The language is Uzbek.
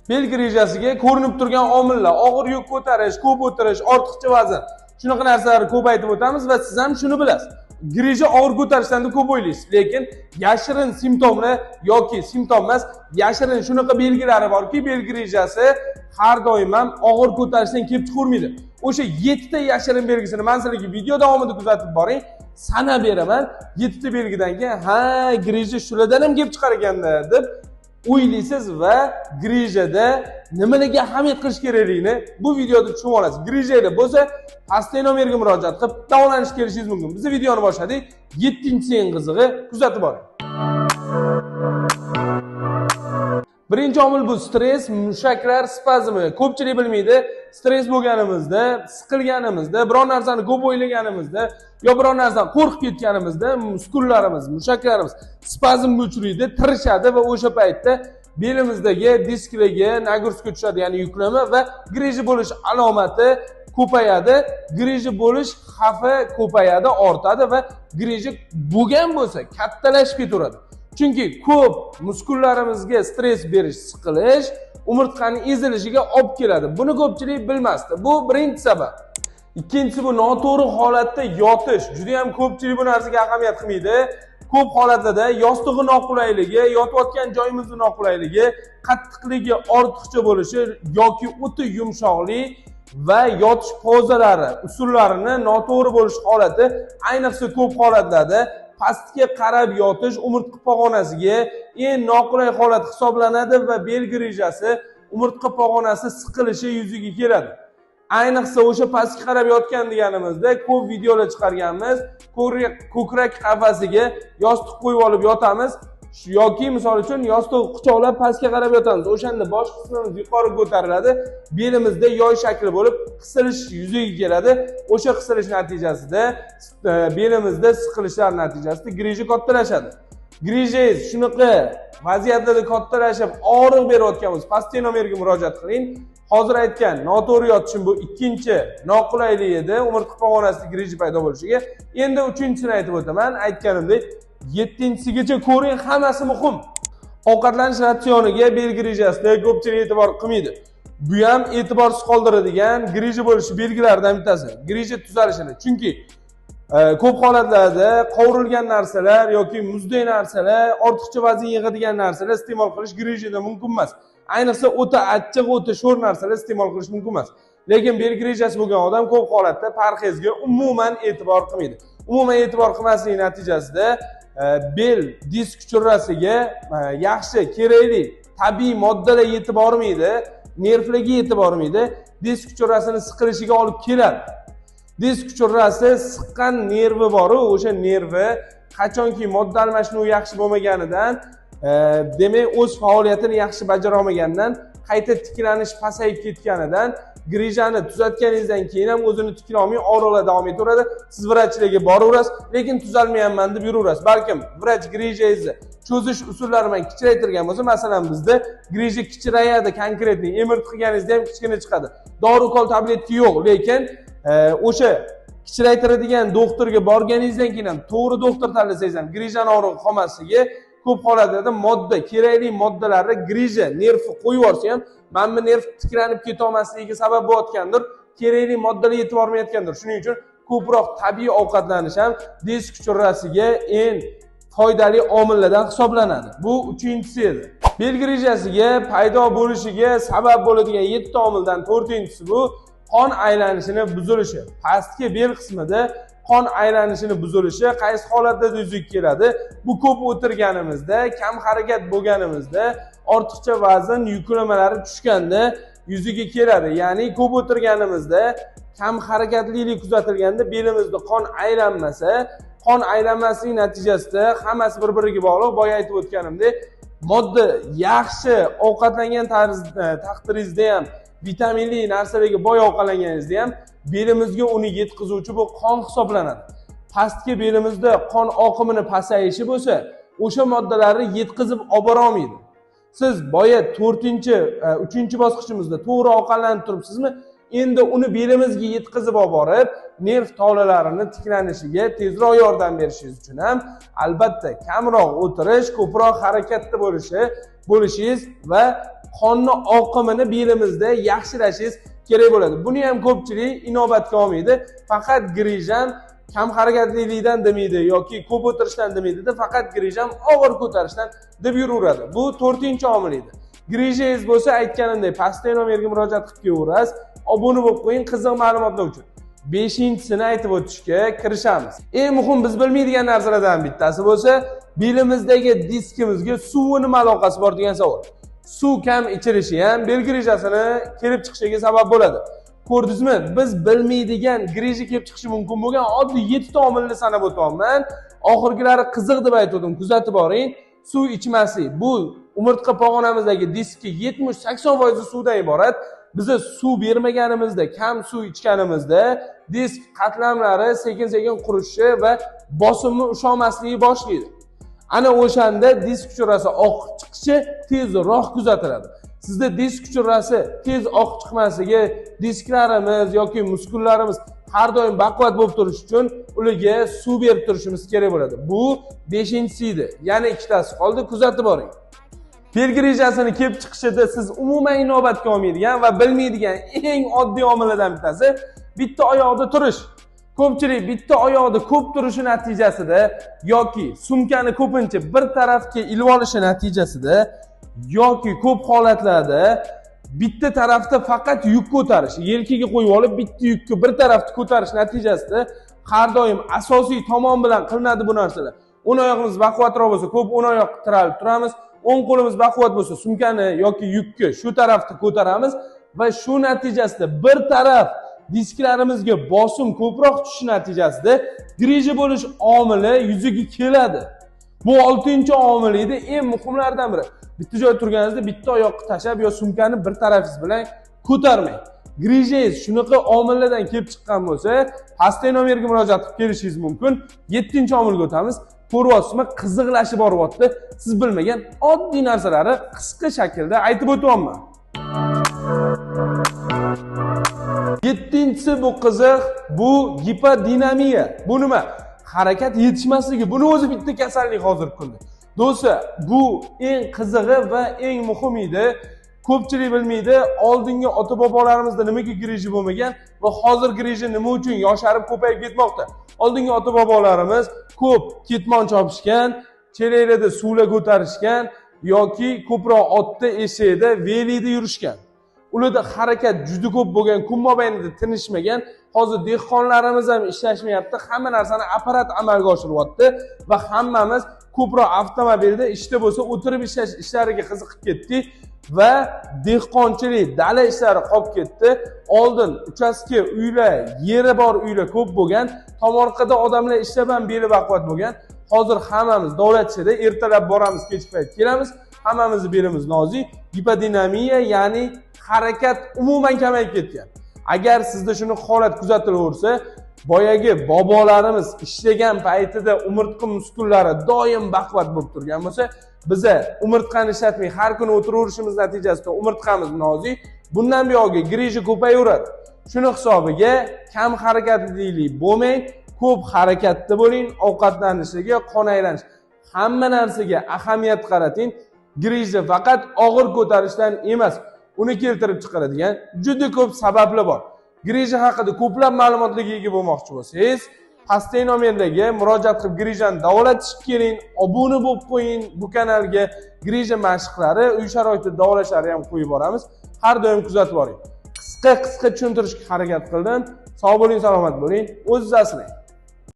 Belgi rejasiga ko'rinib turgan omillar, og'ir yuk ko'tarish, ko'p o'tirish, ortiqcha vazn. Shunaqa narsalarni ko'p aytib o'tamiz va siz ham shuni bilasiz. Greja og'ir ko'tarishdan ko'p o'ylaysiz, lekin yashirin simptomlar yoki simptom emas, yashirin shunaqa belgilari borki, belgi rejasi har doim ham og'ir ko'tarishdan kelib chiqarmaydi. O'sha 7 ta yashirin belgisini men sizlarga video davomida kuzatib boring, sanab beraman. 7 ta belgidan keyin ha, greja shulardan ham kelib chiqar ekanda deb o'ylaysiz va grejada nimalarga ahamiyat qilish kerakligini bu videoda tushunib olasiz. Grejada bo'lsa, pastki nomerga murojaat qilib davolanish kelishingiz mumkin. Biz videoni boshladik. 7-eng qizig'i kuzatib boring. Birinchi omil bu stress, mushaklar spazmi. Ko'pchilik bilmaydi. Stress bo'lganimizda, siqilganimizda, biror narsani ko'p o'ylaganimizda, yo biror narsadan qo'rqib ketganimizda muskullarimiz, mushaklarimiz spazmga uchraydi, tirishadi va o'sha paytda belimizdagi disklarga nagruska tushadi, ya'ni yuklama va greja bo'lish alomati ko'payadi, greja bo'lish xavfi ko'payadi, ortadi va greja bo'lgan bo'lsa kattalashib ketaveradi. Chunki ko'p muskullarimizga stress berish, siqilish umurtqaning ezilishiga olib keladi. Buni ko'pchilik bilmasdi. Bu birinchi sabab. Ikkinchisi bu noto'g'ri holatda yotish. Juda ham ko'pchilik bu narsaga ahamiyat qilmaydi. Ko'p holatlarda yostiqi noqulayligi, yotayotgan joyimizning noqulayligi, qattiqligi ortiqcha bo'lishi yoki o'ta yumshoqlik va yotish pozalari, usullarini noto'g'ri bo'lish holati, ayniqsa ko'p holatlarda pastga qarab yotish umurtqa pog'onasiga eng noqulay holat hisoblanadi va belgi rejasi umurtqa pog'onasi siqilishi yuzaga keladi. Ayniqsa o'sha pastga qarab yotgan deganimizda ko'p videolar chiqarganmiz. Ko'krak qafasiga yostiq qo'yib olib yotamiz yoki misol uchun yostiq quchoqlab pastga qarab yotamiz. O'shanda bosh qismimiz yuqori ko'tariladi, belimizda yoy shakli bo'lib qisilish yuzaga keladi. O'sha qisilish natijasida belimizda siqilishlar natijasida greja kattalashadi. Grejangiz shunaqa vaziyatlarda kattalashib og'riq berayotgan bo'lsa, pastki nomerga murojaat qiling. Hozir aytgan noto'g'ri yotishim bu ikkinchi noqulaylik edi, umurtqa pog'onasida greja paydo bo'lishiga. Endi uchinchisini aytib o'taman. Aytganimdek 7-sigacha ko'ring, hammasi muhim. Ovqatlanish ratsioniga belgi rejasida ko'pchilik e'tibor qilmaydi. Bu ham e'tiborsiz qoldiradigan greja bo'lishi belgilaridan bittasi. Greja tuzalishini. Chunki ko'p holatlarda qovurilgan narsalar yoki muzday narsalar, ortiqcha vazn yig'adigan narsalar iste'mol qilish grejada mumkin emas. Ayniqsa o'ta achchiq, o'ta sho'r narsalar iste'mol qilish mumkin emas. Lekin belgi rejasi bo'lgan odam ko'p holatda parhezga umuman e'tibor qilmaydi. Umuman e'tibor qilmaslik natijasida bel disk churrasiga yaxshi, kerakli tabiiy moddalar yetib bormaydi, nervlarga yetib bormaydi, disk churrasini siqilishiga olib keladi. Disk churrasi siqqan nervi bor-ku, o'sha nervi qachonki modda almashinuvi yaxshi bo'lmaganidan, demak o'z faoliyatini yaxshi bajara olmagandan, qayta tiklanish pasayib ketganidan, grejani tuzatganingizdan keyin ham o'zini tikla olmay og'riqlar davom etaveradi. Siz vrachlarga boraverasiz, lekin tuzalmayapman deb yuraverasiz. Balkim vrach grejangizni cho'zish usullari bilan kichraytirgan bo'lsa, masalan bizda greja kichrayadi, konkretni emir qilganingizda ham kichkina chiqadi. Dori kol tableti yo'q, lekin o'sha kichraytiradigan doktorga borganingizdan keyin ham to'g'ri doktor tanlasangiz ham grejani og'rig'i qolmasligi ko'p holatlarda modda, kerakli moddalarni greja nervi qo'yib yuborsa ham mana bu nerv tiklanib keta olmasligiga sabab bo'layotgandir. Kerakli moddalar yetib bormayotgandir. Shuning uchun ko'proq tabiiy ovqatlanish ham disk churrasiga eng foydali omillardan hisoblanadi. Bu uchinchisi edi. Belgi rejasiga paydo bo'lishiga sabab bo'ladigan 7 ta omildan 4-inchisi bu qon aylanishini buzilishi. Pastki bel qismida qon aylanishini buzilishi qaysi holatlarda yuzaga keladi? Bu ko'p o'tirganimizda, kam harakat bo'lganimizda, ortiqcha vazn yuklamalari tushganda yuzaga keladi. Ya'ni ko'p o'tirganimizda, kam harakatlilik kuzatilganda belimizda qon aylanmasa, qon aylanmaslik natijasida hammasi bir-biriga bog'liq. Boya aytib o'tganimdek, modda yaxshi ovqatlangan taqdiringizda ham, vitaminli narsalarga boy ovqatlanganingizda ham belimizga uni yetkazuvchi bu qon hisoblanadi. Pastki belimizda qon oqimini pasayishi bo'lsa, o'sha moddalarni yetkazib olib bora olmaydi. Siz boya 3-chi bosqichimizda to'g'ri ovqatlanib turibsizmi? Endi uni belimizga yetkazib olib borib, nerv tolalarini tiklanishiga tezroq yordam berishingiz uchun ham albatta kamroq o'tirish, ko'proq harakatda bo'lishingiz va qonni oqimini belimizda yaxshilashingiz kerak bo'ladi. Buni ham ko'pchilik inobatga olmaydi. Faqat grijam kam harakatlilikdan demaydi yoki ko'p o'tirishdan demaydi, faqat grijam og'ir ko'tarishdan deb yuraveradi. Bu 4-omil edi. Grijangiz bo'lsa aytganimdek pastki nomerga murojaat qilib kelaverasiz. Obuna bo'lib qo'ying qiziq ma'lumotlar uchun. 5-sini aytib o'tishga kirishamiz. Eng muhim biz bilmaydigan narsalardan bittasi bo'lsa, belimizdagi diskimizga suvning nima aloqasi bor degan savol. Suv kam ichilishi ham bel grijasini kelib chiqishiga sabab bo'ladi. Ko'rdingizmi? Biz bilmaydigan grija kelib chiqishi mumkin bo'lgan oddiy 7 ta omilni sanab o'tyapman. Oxirgilari qiziq deb aytdim, kuzatib boring. Suv ichmaslik. Bu umurtqa pog'onamizdagi diskki 70-80% suvdan iborat. Biz suv bermaganimizda, kam suv ichganimizda disk qatlamlari sekin-sekin qurishi va bosimni usholmasligi boshlaydi. Ana o'shanda disk uchrasi oqib chiqishi tezroq kuzatiladi. Sizda disk uchrasi tez oqib chiqmasligi, disklarimiz yoki muskullarimiz har doim baquvvat bo'lib turishi uchun ularga suv berib turishimiz kerak bo'ladi. Bu 5-si edi. Yana ikkitasi qoldi, kuzatib boring. Bel grijasini kelib chiqishida siz umuman inobatga olmaydigan va bilmaydigan eng oddiy omillardan bittasi bitta oyoqda turish. Ko'pchilik bitta oyoqda ko'p turishi natijasida yoki sumkani ko'pincha bir tarafga ilib olishi natijasida yoki ko'p holatlarda bitta tarafda faqat yuk ko'tarish, yelkaga qo'yib olib bitta yukni bir tarafda ko'tarish natijasida har doim asosiy tomon bilan qilinadi bu narsalar. O'ng oyoqimiz baquvvatroq bo'lsa, ko'p o'ng oyoq tiralib turamiz. O'ng qo'limiz baquvvat bo'lsa, sumkani yoki yukni shu tarafda ko'taramiz va shu natijasida bir taraf disklarimizga bosim ko'proq tushishi natijasida grija bo'lish omili yuzaga keladi. Bu 6-omil edi, eng muhimlardan biri. Bitta joyda turganingizda bitta oyoqni tashab yo sumkani bir tarafingiz bilan ko'tarmang. Grijangiz shunaqa omillardan kelib chiqqan bo'lsa, pastki nomerga murojaat qilib kelishingiz mumkin. 7-omilga o'tamiz. Ko'ryapsizmi, qiziqlashib boryapti. Siz bilmagan oddiy narsalarni qisqa shaklda aytib o'tyapman. 7-si bu qiziq, bu gipodinamiya. Bu nima? Harakat yetishmasligi. Buni o'zi bitta kasallik hozirgi kunda. Do'stlar, bu eng qizig'i va eng muhim edi. Ko'pchilik bilmaydi, oldingi ota-bobolarimizda nimaga grija bo'lmagan va hozir grija nima uchun yosharib ko'payib ketmoqda. Oldingi ota-bobolarimiz ko'p ketmon chopishgan, chelaklarda suvlar ko'tarishgan yoki ko'proq otda, eshakda, velida yurishgan. Ularda harakat juda ko'p bo'lgan, kun mobaynida tinishmagan. Hozir dehqonlarimiz ham ishlashmayapti, hamma narsani apparat amalga oshiryapti va hammamiz ko'proq avtomobilda ishda bo'lsa o'tirib ishlash ishlariga qiziqib ketdik va dehqonchilik, dala ishlari qolib ketdi. Oldin uchastka uylar, yeri bor uylar ko'p bo'lgan, tomorqada odamlar ishlab ham beli baquvvat bo'lgan. Hozir hammamiz davlat ishida, ertalab boramiz, kech payt kelamiz, hammamizning belimiz nozik. Gipodinamiya, ya'ni harakat umuman kamayib ketgan. Agar sizda shuni holat kuzatilaversa, boyagi bobolarimiz ishlagan paytida umurtqa muskullari doim baquvvat bo'lib turgan bo'lsa, biza umurtqani ishlatmay har kuni o'tiraverishimiz natijasida umurtqamiz nozik, bundan buyog'iga grija ko'payaveradi. Shuni hisobiga kam harakatlilik bo'lmang, ko'p harakatda bo'ling, ovqatlanishiga, qon aylanish, hamma narsaga ahamiyat qarating. Grija faqat og'ir ko'tarishdan emas, uni keltirib chiqaradigan juda ko'p sabablar bor. Grija haqida ko'plab ma'lumotlarga ega bo'lmoqchi bo'lsangiz, pastki nomerdagi murojaat qilib grijani davolatishga keling, obuna bo'lib qo'ying bu kanalga. Grija mashqlari, uy sharoitida davolashlari ham qo'yib boramiz. Har doim kuzatib boring. Qisqa tushuntirishga harakat qildim. Sog' bo'ling, salomat bo'ling. O'zingizni asrang.